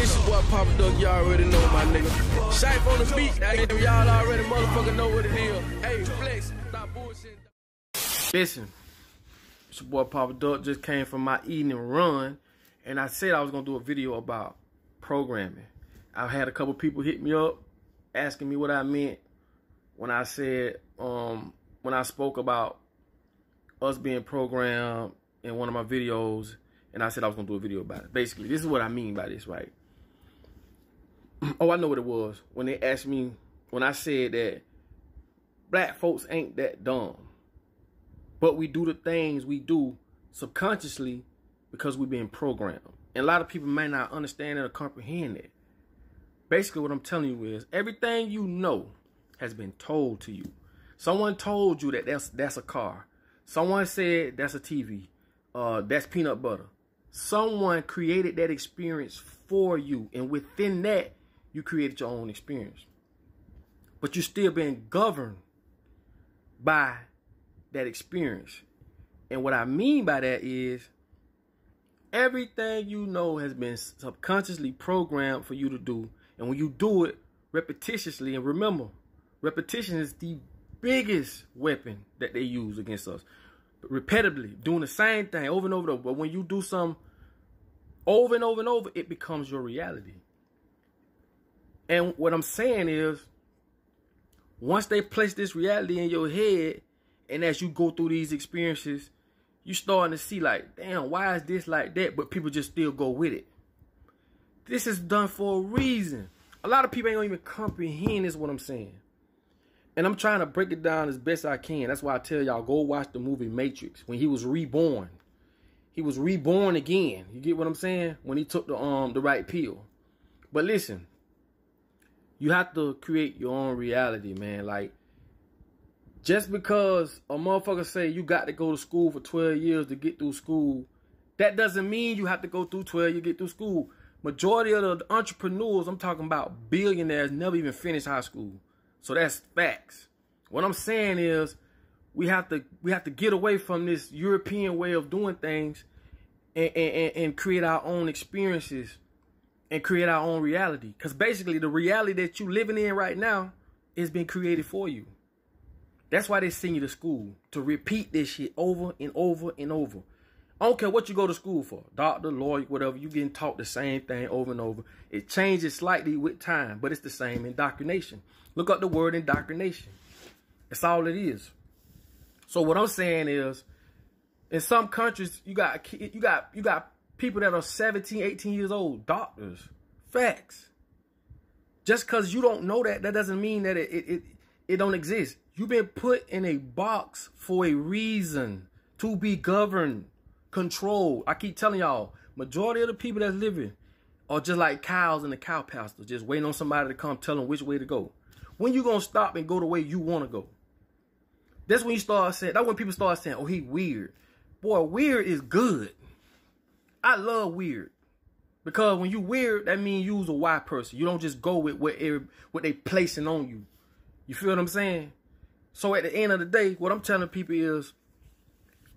this your boy Papa Duck, you already know my nigga. Shape on the beat, y'all already motherfucking know what it is. Hey, flex, stop bullshit. Listen, it's your boy Papa Duck, just came from my evening run, and I said I was gonna do a video about programming. I had a couple people hit me up, asking me what I meant when I said, when I spoke about us being programmed in one of my videos, and I said I was gonna do a video about it. Basically, this is what I mean by this, right? Oh, I know what it was. When they asked me, when I said that black folks ain't that dumb, but we do the things we do subconsciously because we've been programmed. And a lot of people may not understand it or comprehend it. Basically, what I'm telling you is everything you know has been told to you. Someone told you that that's a car. Someone said that's a TV. That's peanut butter. Someone created that experience for you, and within that, you created your own experience. But you're still being governed by that experience. And what I mean by that is everything you know has been subconsciously programmed for you to do. And when you do it repetitiously, and remember, repetition is the biggest weapon that they use against us. Repetitively, doing the same thing over and over. But when you do something over and over and over, it becomes your reality. And what I'm saying is, once they place this reality in your head, and as you go through these experiences, you starting to see like, damn, why is this like that? But people just still go with it. This is done for a reason. A lot of people ain't gonna even comprehend this, what I'm saying. And I'm trying to break it down as best I can. That's why I tell y'all, go watch the movie Matrix. When he was reborn. He was reborn again. You get what I'm saying? When he took the right pill. But listen, you have to create your own reality, man. Like, just because a motherfucker say you got to go to school for 12 years to get through school, that doesn't mean you have to go through 12 years to get through school. Majority of the entrepreneurs, I'm talking about billionaires, never even finished high school. So that's facts. What I'm saying is we have to get away from this European way of doing things and create our own experiences and create our own reality. Because basically the reality that you living in right now is being created for you. That's why they send you to school, to repeat this shit over and over and over. I don't care what you go to school for. Doctor, lawyer, whatever. You getting taught the same thing over and over. It changes slightly with time, but it's the same indoctrination. Look up the word indoctrination. That's all it is. So what I'm saying is, in some countries, you got people that are 17, 18 years old, doctors. Facts. Just because you don't know that doesn't mean that it don't exist. You've been put in a box for a reason, to be governed, controlled. I keep telling y'all, majority of the people that's living are just like cows in the cow pasture, just waiting on somebody to come tell them which way to go. When you gonna stop and go the way you want to go? That's when you start saying, that's when people start saying, oh, he weird. Boy, weird is good. I love weird. Because when you weird, that means you's a white person. You don't just go with what they placing on you. You feel what I'm saying? So at the end of the day, what I'm telling people is,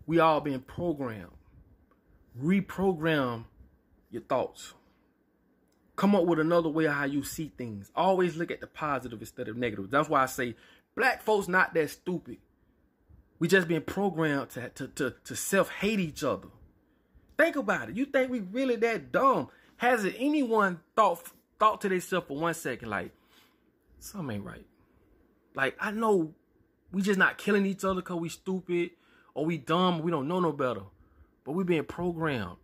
we all being programmed. Reprogram your thoughts. Come up with another way of how you see things. Always look at the positive instead of negative. That's why I say black folks not that stupid. We just been programmed to self-hate each other. Think about it. You think we really that dumb? Has anyone thought to themselves for 1 second, like, something ain't right? Like, I know we just not killing each other because we stupid or we dumb, or we don't know no better. But we being programmed.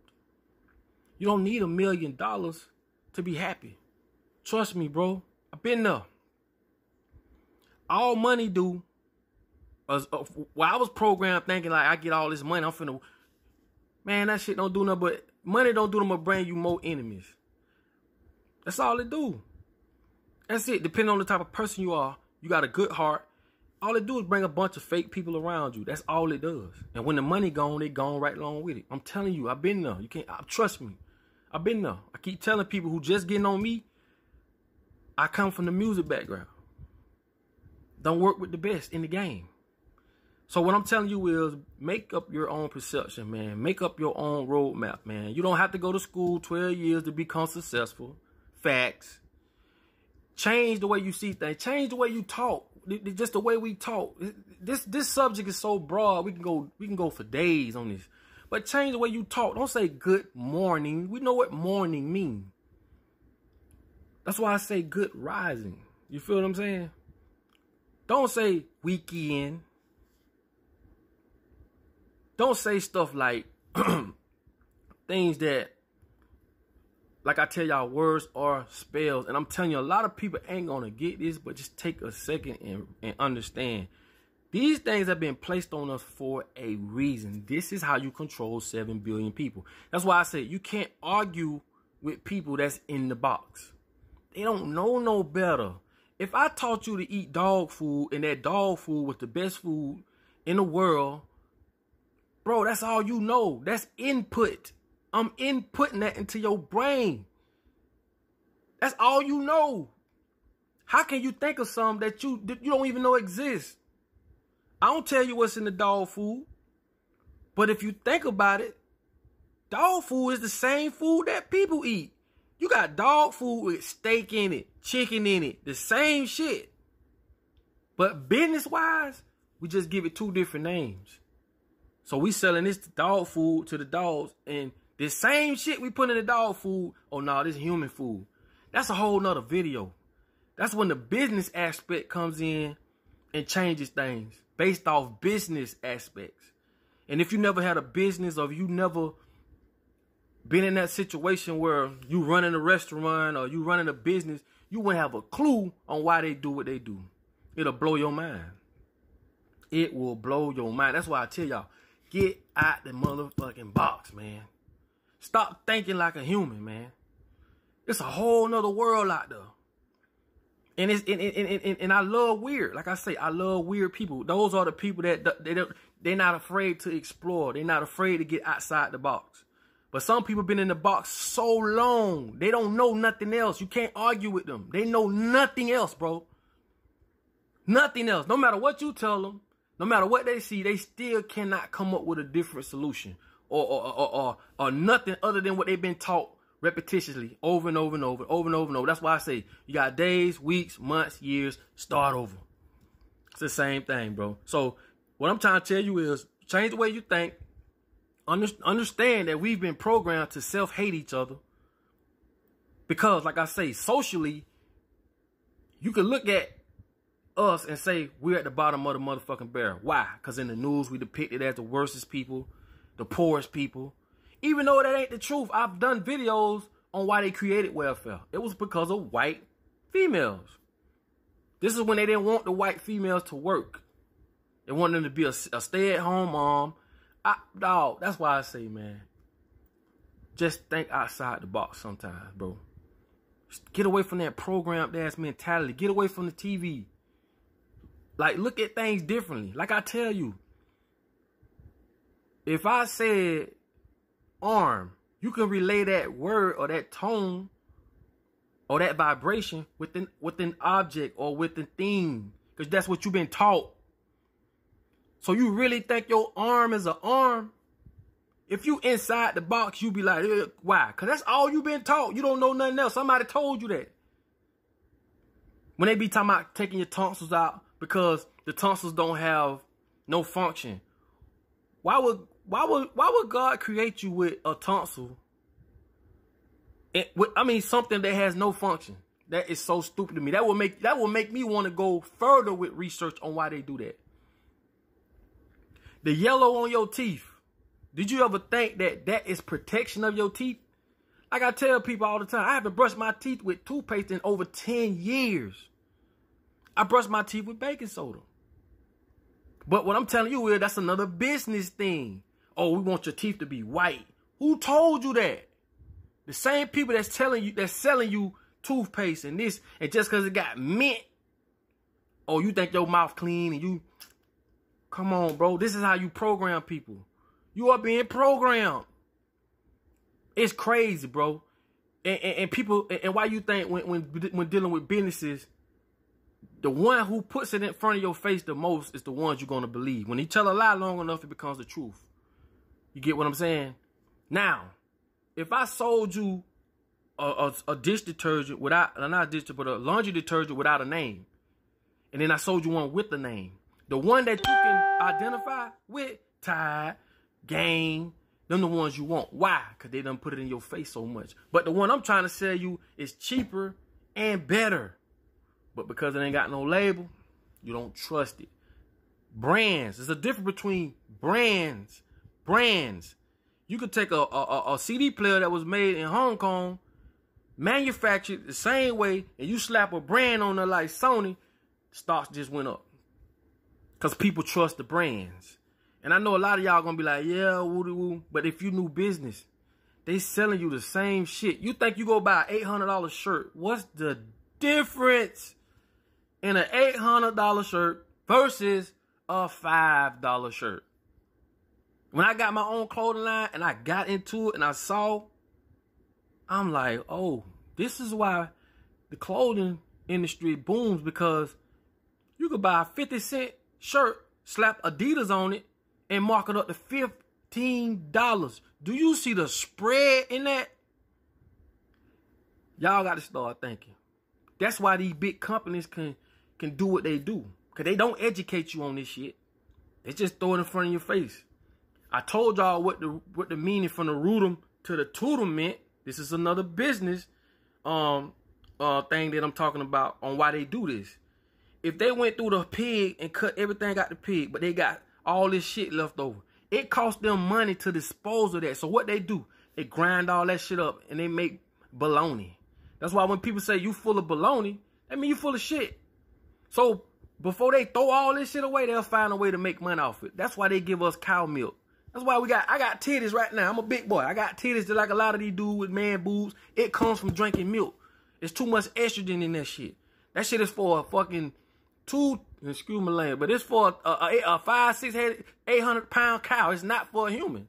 You don't need $1 million to be happy. Trust me, bro. I've been there. All money do, well, I was programmed thinking like, I get all this money, I'm finna, man, that shit don't do nothing but, money don't do nothing but bring you more enemies. That's all it do. That's it. Depending on the type of person you are, you got a good heart, all it do is bring a bunch of fake people around you. That's all it does. And when the money gone, they gone right along with it. I'm telling you, I've been there. You can't, trust me. I've been there. I keep telling people who just getting on me, I come from the music background. Don't work with the best in the game. So what I'm telling you is, make up your own perception, man. Make up your own roadmap, man. You don't have to go to school 12 years to become successful. facts. Change the way you see things. Change the way you talk. Just the way we talk. This subject is so broad. We can go for days on this. But change the way you talk. Don't say good morning. We know what morning means. That's why I say good rising. You feel what I'm saying? Don't say weekend. Don't say stuff like things that, like I tell y'all, words are spells. And I'm telling you, a lot of people ain't going to get this, but just take a second and understand. These things have been placed on us for a reason. This is how you control 7 billion people. That's why I say you can't argue with people that's in the box. They don't know no better. If I taught you to eat dog food and that dog food was the best food in the world, bro, that's all you know. That's input. I'm inputting that into your brain. That's all you know. How can you think of something that you don't even know exists? I don't tell you what's in the dog food. But if you think about it, dog food is the same food that people eat. You got dog food with steak in it, chicken in it, the same shit. But business-wise, we just give it 2 different names. So we selling this dog food to the dogs, and the same shit we put in the dog food, oh no, this is human food. That's a whole nother video. That's when the business aspect comes in and changes things based off business aspects. And if you never had a business, or if you never been in that situation where you running a restaurant or you running a business, you wouldn't have a clue on why they do what they do. It'll blow your mind. It will blow your mind. That's why I tell y'all, get out the motherfucking box, man. Stop thinking like a human, man. It's a whole nother world out there. And it's and I love weird. Like I say, I love weird people. Those are the people that they're not afraid to explore. They're not afraid to get outside the box. But some people been in the box so long, they don't know nothing else. You can't argue with them. They know nothing else, bro. Nothing else. No matter what you tell them, no matter what they see, they still cannot come up with a different solution or nothing other than what they've been taught repetitiously over and over and over, over and over and over. That's why I say you got days, weeks, months, years, start over. It's the same thing, bro. So what I'm trying to tell you is change the way you think. Understand that we've been programmed to self-hate each other. Because, like I say, socially, you can look at us and say we're at the bottom of the motherfucking barrel. Why? Because in the news, we depicted as the worstest people, the poorest people. Even though that ain't the truth, I've done videos on why they created welfare. It was because of white females. This is when they didn't want the white females to work. They wanted them to be a stay-at-home mom. Dog, that's why I say, man, just think outside the box sometimes, bro. Just get away from that programmed ass mentality. Get away from the TV. Like, look at things differently. Like I tell you, if I said arm, you can relay that word or that tone or that vibration with an object or with a thing, because that's what you've been taught. So you really think your arm is an arm? If you inside the box, you be like, why? Because that's all you've been taught. You don't know nothing else. Somebody told you that. When they be talking about taking your tonsils out because the tonsils don't have no function. Why would God create you with a tonsil? Something that has no function. That is so stupid to me. That will make me want to go further with research on why they do that. The yellow on your teeth. Did you ever think that is protection of your teeth? Like I tell people all the time, I haven't brushed my teeth with toothpaste in over 10 years. I brush my teeth with baking soda. But what I'm telling you is that's another business thing. Oh, we want your teeth to be white. Who told you that? The same people that's selling you toothpaste and this, and just because it got mint, oh, you think your mouth clean and you... Come on, bro. This is how you program people. You are being programmed. It's crazy, bro. And people, and why you think when dealing with businesses, the one who puts it in front of your face the most is the ones you're going to believe. When you tell a lie long enough, it becomes the truth. You get what I'm saying? Now, if I sold you a dish detergent without, not dish, but a laundry detergent without a name. And then I sold you one with the name. The one that you can identify with, Tide, Gain, them the ones you want. Why? Because they done put it in your face so much. But the one I'm trying to sell you is cheaper and better. But because it ain't got no label, you don't trust it. Brands. There's a difference between brands. Brands. You could take a CD player that was made in Hong Kong, manufactured the same way, and you slap a brand on there like Sony, stocks just went up. Because people trust the brands. And I know a lot of y'all gonna be like, yeah, woo-de-woo. But if you new business, they selling you the same shit. You think you go buy an $800 shirt. What's the difference in an $800 shirt versus a $5 shirt? When I got my own clothing line and I got into it and I saw, I'm like, oh, this is why the clothing industry booms, because you could buy a 50-cent shirt, slap Adidas on it, and mark it up to $15. Do you see the spread in that? Y'all got to start thinking. That's why these big companies can do what they do. Because they don't educate you on this shit. They just throw it in front of your face. I told y'all what the meaning from the rootum to the tootum meant. This is another business thing that I'm talking about on why they do this. If they went through the pig and cut everything out the pig, but they got all this shit left over, it costs them money to dispose of that. So what they do, they grind all that shit up and they make bologna. That's why when people say you full of bologna, that mean you full of shit. So before they throw all this shit away, they'll find a way to make money off it. That's why they give us cow milk. That's why I got titties right now. I'm a big boy. I got titties just like a lot of these dudes with man boobs. It comes from drinking milk. There's too much estrogen in that shit. That shit is for a fucking excuse my language, but it's for a 5, 6, 800 pound cow. It's not for a human.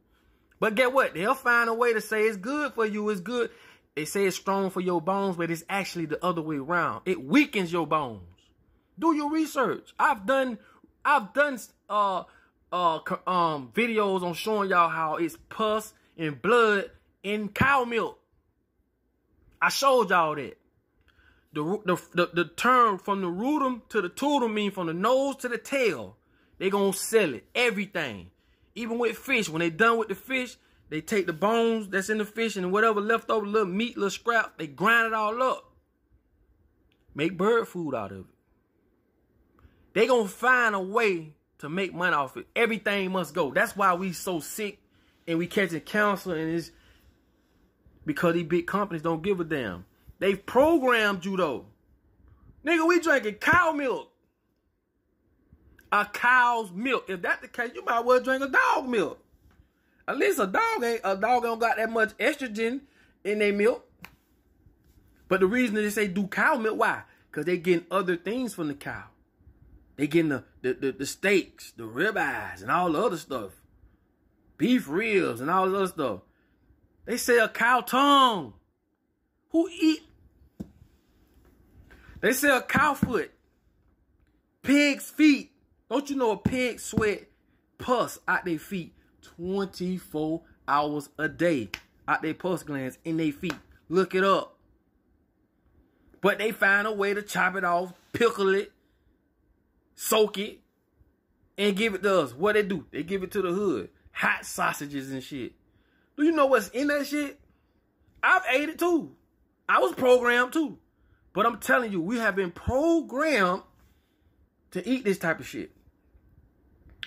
But get what? They'll find a way to say it's good for you. It's good. They say it's strong for your bones, but it's actually the other way around. It weakens your bones. Do your research. I've done videos on showing y'all how it's pus and blood in cow milk. I showed y'all that. The term from the rootum to the tootum mean from the nose to the tail. They gonna sell it. Everything. Even with fish. When they done with the fish, they take the bones that's in the fish and whatever left over, little meat, little scrap, they grind it all up. Make bird food out of it. They gonna find a way to make money off it. Everything must go. That's why we so sick and we catching cancer, and it's because these big companies don't give a damn. They've programmed you though. Nigga, we drinking cow milk. A cow's milk. If that's the case, you might well drink a dog milk. At least a dog don't got that much estrogen in their milk. But the reason they say do cow milk, why? Because they getting other things from the cow. They getting the steaks, the ribeyes, and all the other stuff. Beef ribs and all the other stuff. They say a cow tongue. Who eat? They say a cow foot. Pig's feet. Don't you know a pig sweat pus out their feet 24 hours a day out their pus glands in their feet? Look it up. But they find a way to chop it off, pickle it, soak it, and give it to us. What they do? They give it to the hood. Hot sausages and shit. Do you know what's in that shit? I've ate it too. I was programmed too. But I'm telling you, we have been programmed to eat this type of shit.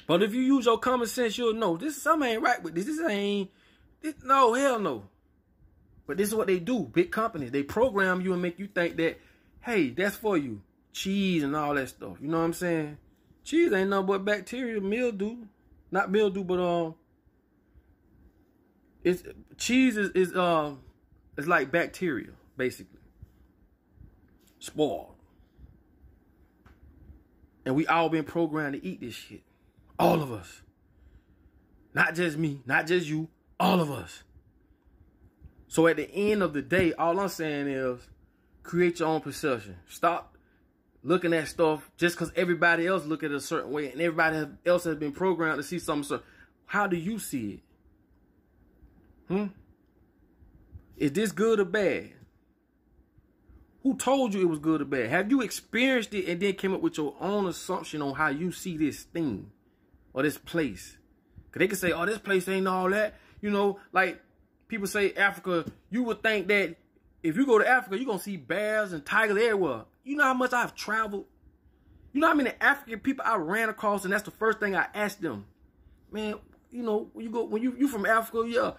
But if you use your common sense, you'll know something ain't right with this. No, hell no. But this is what they do. Big companies, they program you and make you think that, hey, that's for you. Cheese and all that stuff. You know what I'm saying? Cheese ain't nothing but bacteria, mildew. Not mildew, but cheese is like bacteria, basically. Spoiled. And we all been programmed to eat this shit. All of us. Not just me, not just you, all of us. So at the end of the day, all I'm saying is create your own perception. Stop looking at stuff just because everybody else look at it a certain way and everybody else has been programmed to see something certain. How do you see it? Is this good or bad? Who told you it was good or bad? Have you experienced it and then came up with your own assumption on how you see this thing or this place? Because they can say, oh, this place ain't all that. You know, like people say Africa, you would think that if you go to Africa, you're going to see bears and tigers everywhere. You know how much I've traveled? You know how many African people I ran across, and that's the first thing I asked them. Man, you know, when you from Africa, yeah,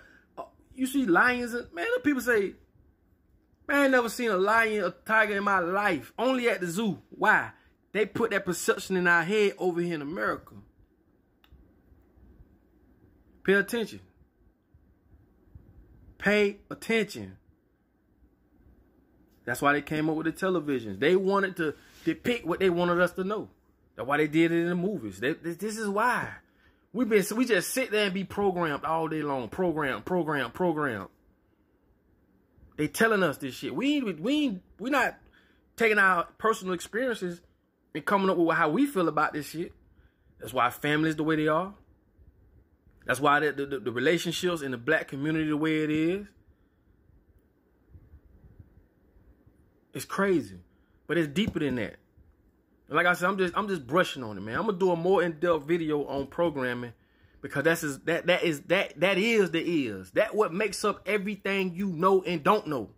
you see lions, and man, the people say, man, I ain't never seen a lion or tiger in my life. Only at the zoo. Why? They put that perception in our head over here in America. Pay attention. Pay attention. That's why they came up with the televisions. They wanted to depict what they wanted us to know. That's why they did it in the movies. This is why. We just sit there and be programmed all day long. Program. They telling us this shit. We're not taking our personal experiences and coming up with how we feel about this shit. That's why families the way they are. That's why the relationships in the black community the way it is. It's crazy, but it's deeper than that. Like I said, I'm just brushing on it, man. I'm gonna do a more in-depth video on programming because that is what makes up everything you know and don't know.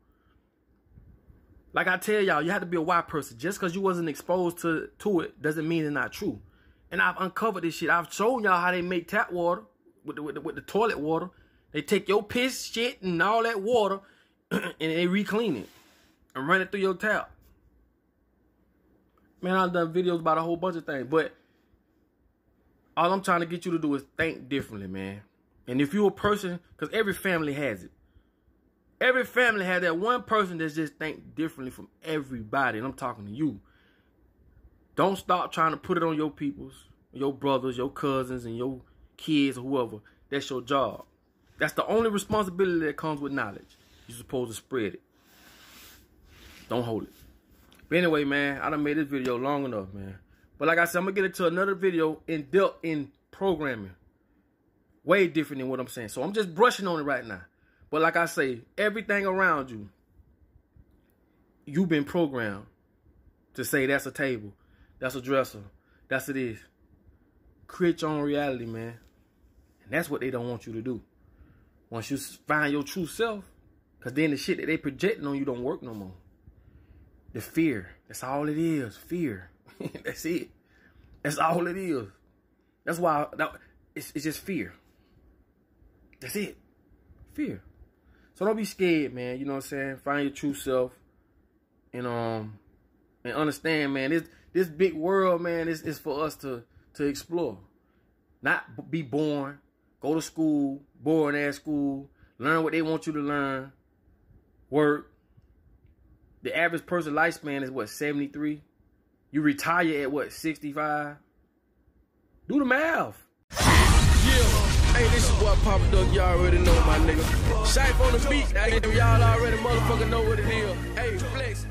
Like I tell y'all, you have to be a white person. Just because you wasn't exposed to it doesn't mean it's not true. And I've uncovered this shit. I've shown y'all how they make tap water with the toilet water. They take your piss, shit, and all that water, and they re-clean it and run it through your tap. Man, I've done videos about a whole bunch of things, but all I'm trying to get you to do is think differently, man. And if you're a person, because every family has it. Every family has that one person that just think differently from everybody, and I'm talking to you. Don't stop trying to put it on your peoples, your brothers, your cousins, and your kids or whoever. That's your job. That's the only responsibility that comes with knowledge. You're supposed to spread it. Don't hold it. But anyway, man, I done made this video long enough, man. But like I said, I'm going to get into another video in depth in programming. Way different than what I'm saying. So I'm just brushing on it right now. But like I say, everything around you, you've been programmed to say that's a table, that's a dresser, that's it is. Create your own reality, man. And that's what they don't want you to do. Once you find your true self, because then the shit that they projecting on you don't work no more. The fear. That's all it is. Fear. That's it. That's all it is. That's why it's just fear. That's it. Fear. So don't be scared, man. You know what I'm saying? Find your true self. And understand, man, this big world, man, is for us to explore. Not be born, go to school, boring ass school, learn what they want you to learn, work. The average person lifespan is what, 73? You retire at what, 65? Do the math. Yeah. Hey, this is what Papa Duck, y'all already know, my nigga. Shape on the beat, y'all already motherfucking know what it is. Hey, flex.